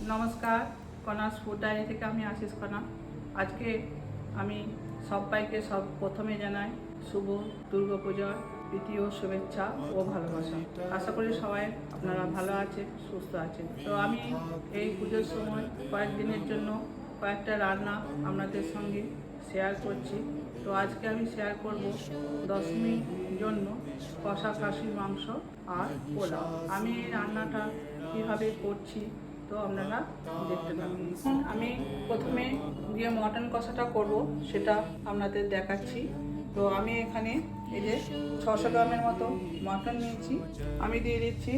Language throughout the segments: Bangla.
নমস্কার, কনাস ফুড ডায়েরি থেকে আমি আশিস কণা। আজকে আমি সবাইকে প্রথমে জানাই শুভ দুর্গাপূজার প্রীতি ও শুভেচ্ছা ও ভালোবাসা। আশা করি সবাই আপনারা ভালো আছেন, সুস্থ আছেন। তো আমি এই পুজোর সময় কয়েকদিনের জন্য কয়েকটা রান্না আপনাদের সঙ্গে শেয়ার করছি। তো আজকে আমি শেয়ার করব দশমীর জন্য কষা খাসির মাংস আর পোলাও। আমি এই রান্নাটা কীভাবে করছি তো আপনারা দেখতে পাবেন। আমি প্রথমে যে মটন কষাটা করব সেটা আপনাদের দেখাচ্ছি। তো আমি এখানে এই যে 600 গ্রামের মতো মটন নিয়েছি। আমি দিয়ে দিচ্ছি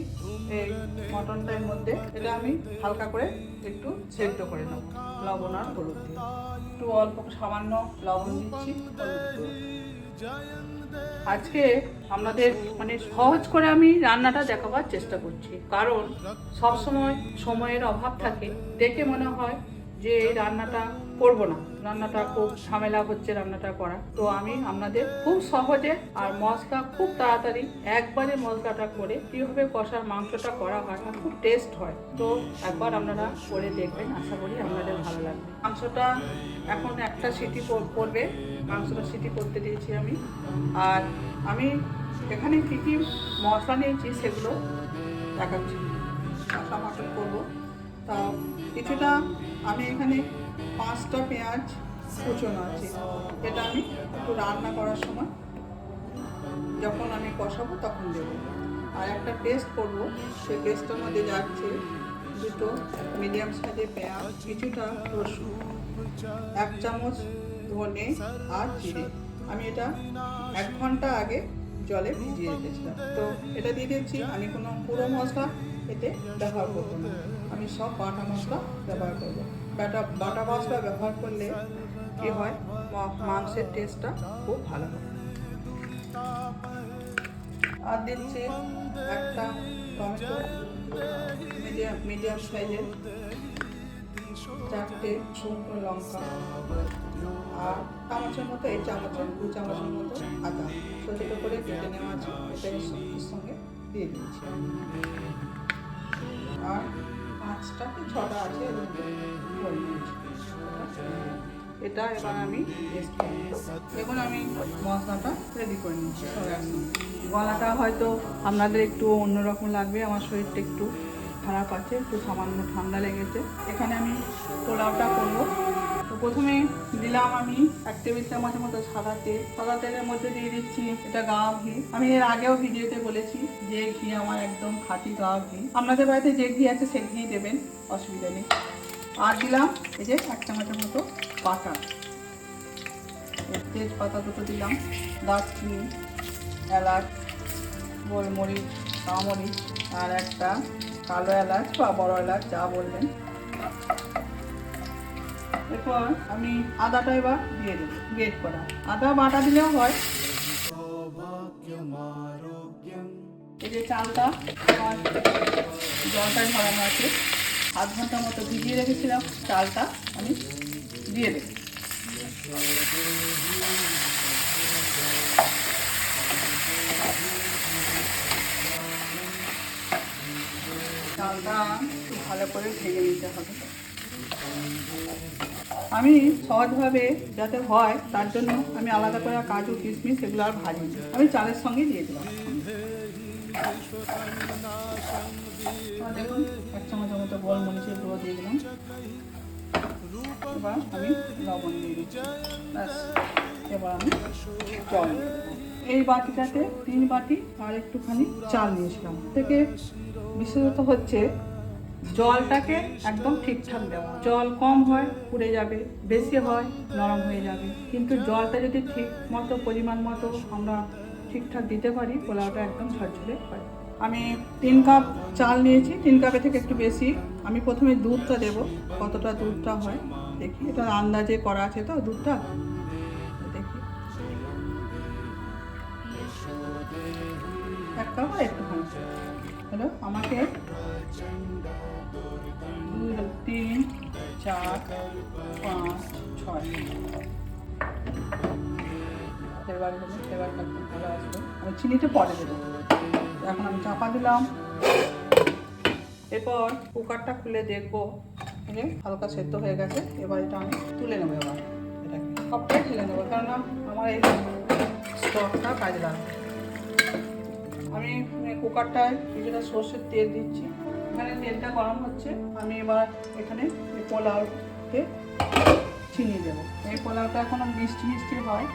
এই মটনটার মধ্যে, এটা আমি হালকা করে একটু সেদ্ধ করে নেব লবণ আর হলুদ দিয়ে। একটু অল্প সামান্য লবণ দিচ্ছি, আজকে আপনাদের সহজ করে আমি রান্নাটা দেখাবার চেষ্টা করছি, কারণ সব সময় সময়ের অভাব থাকে। দেখে মনে হয় যে এই রান্নাটা করবো না, রান্নাটা খুব ঝামেলা হচ্ছে রান্নাটা করা। তো আমি আপনাদের খুব সহজে আর মশলা খুব তাড়াতাড়ি একবারে মশলাটা করে কীভাবে কষার মাংসটা করা হয় আর খুব টেস্ট হয়। তো একবার আপনারা করে দেখবেন, আশা করি আপনাদের ভালো লাগবে। মাংসটা এখন একটা সিটি পড়বে, মাংসটা সিটি করতে দিয়েছি আমি। আর আমি এখানে কী কী মশলা নিয়েছি সেগুলো দেখাচ্ছি। কষা মাটন করবো, তা কিছুটা আমি এখানে 5টা পেঁয়াজ কুচনো আছে। এটা আমি একটু রান্না করার সময় যখন আমি কষাবো তখন দেবো। আর একটা পেস্ট করব, সেই পেস্টের মধ্যে যাচ্ছে 2টো মিডিয়াম সাইজের পেঁয়াজ, কিছুটা রসুন, 1 চামচ ধনে আর জিরে। আমি এটা 1 ঘন্টা আগে জলে ভিজিয়ে রেখেছিলাম। তো এটা দিয়ে দিচ্ছি। আমি কোনো পুরো মশলা এতে ব্যবহার করবো না, আমি সব বাটা মশলা ব্যবহার করবো। বাটা মশলা ব্যবহার করলে কি হয়, মাংসের টেস্টটা খুব ভালো হয়। আর দিচ্ছি একটা টমেটো মিডিয়াম সাইজের, 4টে শুকনো লঙ্কা, আর চামচের মতো 2 চামচের মতো আদা ছোটো ছোটো করে কেটে নেওয়া আছে, এটা এর সঙ্গে দিয়ে দিচ্ছি। আর 5টা কি 6টা আছে গোলমরিচ। এটা এবার আমি পেস্ট করে নিচ্ছি। এখন আমি মশলাটা রেডি করে নিচ্ছি সব একসঙ্গে। গলাটা হয়তো আপনাদের একটু অন্যরকম লাগবে, আমার শরীরটা একটু খারাপ আছে, একটু সামান্য ঠান্ডা লেগেছে। এখানে আমি পোলাওটা করবো। তো প্রথমে দিলাম আমি 1 টেবিল চামচের মতো সাদা তেল। সাদা তেলের মধ্যে দিয়ে দিচ্ছি এটা গাওয়া ঘি। আমি এর আগেও ভিডিওতে বলেছি যে ঘি আমার একদম খাঁটি গাওয়া ঘি। আপনাদের বাড়িতে যে ঘি আছে সে ঘি দেবেন, অসুবিধা নেই। আর দিলাম এই যে 1 চামচের মতো বাটার, তেজপাতা 2টো দিলাম, দারচিনি, এলাচ, গোলমরিচ, কামরিচ আর একটা কালো এলাচ বা বড় এলাচ, যা বলবেন। এরপর আমি আদাটা এবার দিয়ে দেবো, গ্রেট করা আদা বাটা দিলেও হয়। এই যে চালটা আমার জলটায় ধরানো আছে, 1/2 ঘন্টার মতো ভিজিয়ে রেখেছিলাম, চালটা আমি দিয়ে দেবো। চালটা একটু ভালো করে ভেজে নিতে হবে। আমি সহজভাবে যাতে হয় তার জন্য আমি আলাদা করে কাজু কিশমিশ এগুলো আর ভাজি, আমি চালের সঙ্গে দিয়ে দিলাম। দেখুন 1 চামচের মতো গোলমরিচের গুঁড়ো দিয়ে দিলাম। এবার আমি লবণ দিয়ে দিচ্ছি, ব্যাস। এবার আমি জল দিয়ে দেবো। এই বাটিটাতে 3 বাটি আর একটুখানি চাল নিয়েছিলাম। থেকে বিশেষত হচ্ছে জলটাকে একদম ঠিকঠাক দেওয়া। জল কম হয় পুড়ে যাবে, বেশি হয় নরম হয়ে যাবে। কিন্তু জলটা যদি ঠিক মতো পরিমাণ মতো আমরা ঠিকঠাক দিতে পারি, পোলাওটা একদম ঝরঝরে হয়। আমি 3 কাপ চাল নিয়েছি, 3 কাপের থেকে একটু বেশি। আমি প্রথমে দুধটা দেব, কতটা দুধটা হয় দেখি। এটা আন্দাজে করা আছে তো দুধটা, দেখি 1 কাপ আর একটুখানি। হলো আমাকে 2, 3, 4, 5, 6 ফ্লেভারটা খুব ভালো আসবে। আমি চিনিটা পরে দেবো। এখন আমি চাপা দিলাম। এরপর কুকারটা খুলে দেখবো এই যে হালকা সেদ্ধ হয়ে গেছে, এবার এটা আমি তুলে নেবো। এবার এটাকে সবটাই তুলে নেবো, কেননা আমার এই স্টকটা কাজে লাগবে। আমি কুকারটায় কিছুটা সর্ষের তেল দিচ্ছি। এখানে তেলটা গরম হচ্ছে, আমি এবার এখানে এই পোলাওকে চিনি দেবো। এই পোলাওটা এখনো মিষ্টি মিষ্টি হয়,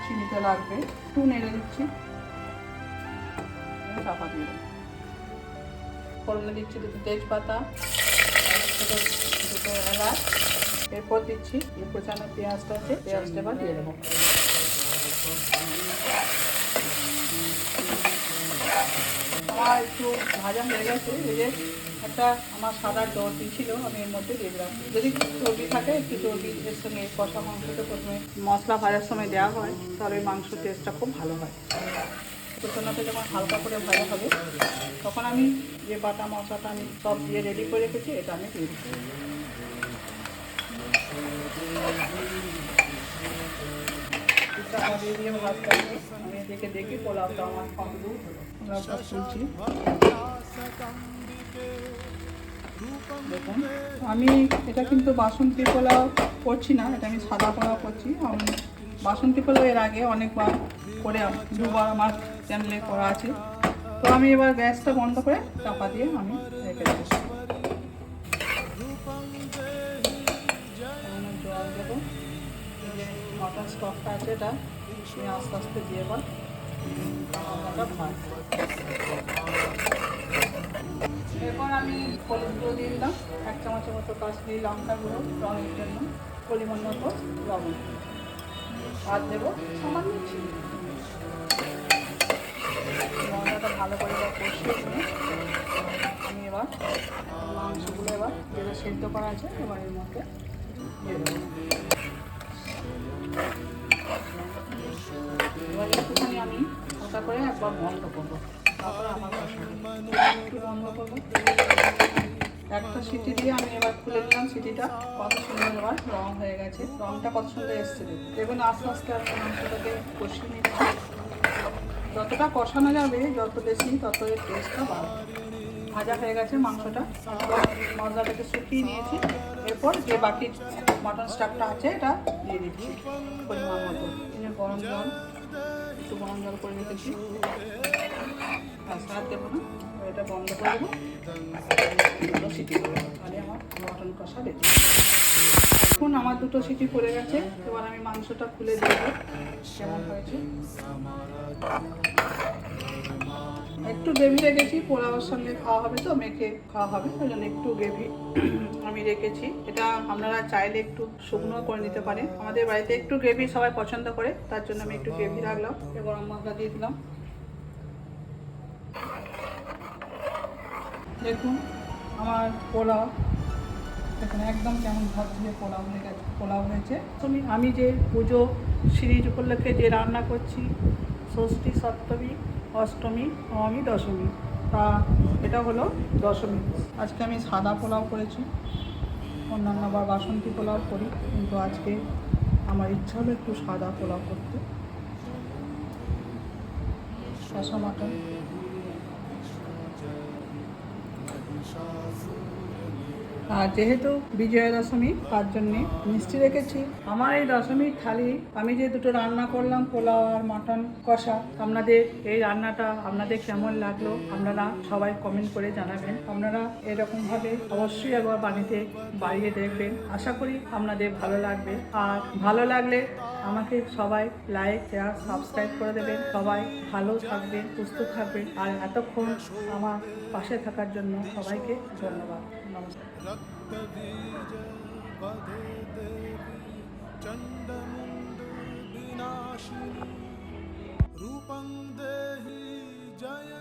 চিনিতে লাগবে। একটু নেড়ে দিচ্ছি, চাপা দিয়ে দেবো। ফোড়নে দিচ্ছি দুটো তেজপাতা, দুটো এলাচ, এরপর দিচ্ছি এই কোচানো পেঁয়াজটা আছে, পেঁয়াজটা এবার দিয়ে দেবো। আমার একটু ভাজা হয়ে গেছে। এই যে একটা আমার সাদা চর্বি ছিল, আমি এর মধ্যে দিয়ে দিলাম। যদি চর্বি থাকে একটু চর্বি এর সঙ্গে কষা মাংসটা প্রথমে মশলা ভাজার সময় দেওয়া হয়, তাহলে ওই মাংসের টেস্টটা খুব ভালো হয়। কোচানোটা যখন হালকা করে ভাজা হবে, তখন আমি যে বাটা মশলাটা আমি সব দিয়ে রেডি করে রেখেছি, এটা আমি দিয়ে দিচ্ছি। দিয়ে দিয়ে ভাজতে হবে। আমি এদিকে দেখি পোলাওটা আমার কমপ্লিট হলো। পোলাওটা তুলছি। দেখুন, আমি এটা কিন্তু বাসন্তী পোলাও করছি না, এটা আমি সাদা পোলাও করছি। আমি বাসন্তী পোলাও এর আগে অনেকবার করে, দুবার আমার চ্যানেলে করা আছে। তো আমি এবার গ্যাসটা বন্ধ করে চাপা দিয়ে আমি রেখে দেবো। জল দেবো। যে মটন স্টকটা আছে এটা আমি আস্তে আস্তে দিয়ে এবার এরপর আমি হলুদ গুঁড়ো দিয়ে দিলাম, 1 চামচের মতো কাশ্মীরি লঙ্কা গুঁড়ো রঙের জন্য, পরিমাণ মতো লবণ, আর দেবো সামান্য চিনি। মশলাটা ভালো করে কষিয়ে নিয়ে আমি এবার মাংসগুলো এবার যেটা সেদ্ধ করা আছে এবার এর মধ্যে দিয়ে দেবো। এবার একটুখানি আমি হালকা করে একবার বন্ধ করবো, তারপরে আমার একটু বন্ধ করবো। একটা সিটি দিয়ে আমি এবার খুলে দিলাম। সিটিটা কত সুন্দর এবার রং হয়ে গেছে, রংটা কত সুন্দর এসছে। দেখুন আস্তে আস্তে আমি মাংসটাকে কষিয়ে নিচ্ছি। যতটা কষানো যাবে যত বেশি তত এর টেস্টটা বাড়বে। ভাজা হয়ে গেছে মাংসটা, মশলাটাকে শুকিয়ে নিয়েছি। এরপর যে বাকি মাটন স্টাফটা আছে এটা দিয়ে দিচ্ছি পরিমাণ মতো। গরম জল, একটু গরম জল করে রেখেছি, আর স্বাদ দেবো না, এটা বন্ধ করে দেবো। সিটি তাহলে আমার মটন কষা রেডি। এখন আমার 2টো সিটি পড়ে গেছে, এবার আমি মাংসটা খুলে দেবো কেমন হয়েছে। একটু গ্রেভি রেখেছি, পোলাওর সঙ্গে খাওয়া হবে তো, মেখে খাওয়া হবে, ওই জন্য একটু গ্রেভি আমি রেখেছি। এটা আপনারা চাইলে একটু শুকনো করে নিতে পারেন। আমাদের বাড়িতে একটু গ্রেভি সবাই পছন্দ করে, তার জন্য আমি একটু গ্রেভি রাখলাম। গরম মশলা দিয়ে দিলাম। দেখুন আমার পোলাও এখানে একদম কেমন ভাত দিয়ে পোলাও হয়েছে। আমি যে পুজো সিরিজ উপলক্ষে যে রান্না করছি, ষষ্ঠী, সপ্তমী, অষ্টমী, নবমী, দশমী, তা এটা হলো দশমী। আজকে আমি সাদা পোলাও করেছি, অন্যান্য আবার বাসন্তী পোলাও করি, কিন্তু আজকে আমার ইচ্ছা হলো একটু সাদা পোলাও করতে। কষা মাটন, আর যেহেতু বিজয়া দশমী তার জন্যে মিষ্টি রেখেছি। আমার এই দশমীর থালি আমি যে 2টো রান্না করলাম, পোলাও আর মাটন কষা, আপনাদের এই রান্নাটা আপনাদের কেমন লাগলো আপনারা সবাই কমেন্ট করে জানাবেন। আপনারা এরকমভাবে অবশ্যই একবার বাড়িয়ে দেখবেন, আশা করি আপনাদের ভালো লাগবে। আর ভালো লাগলে আমাকে সবাই লাইক, শেয়ার, সাবস্ক্রাইব করে দেবেন। সবাই ভালো থাকবেন, সুস্থ থাকবেন, আর এতক্ষণ আমার পাশে থাকার জন্য সবাইকে ধন্যবাদ। নমস্কার। रूपं देहि जय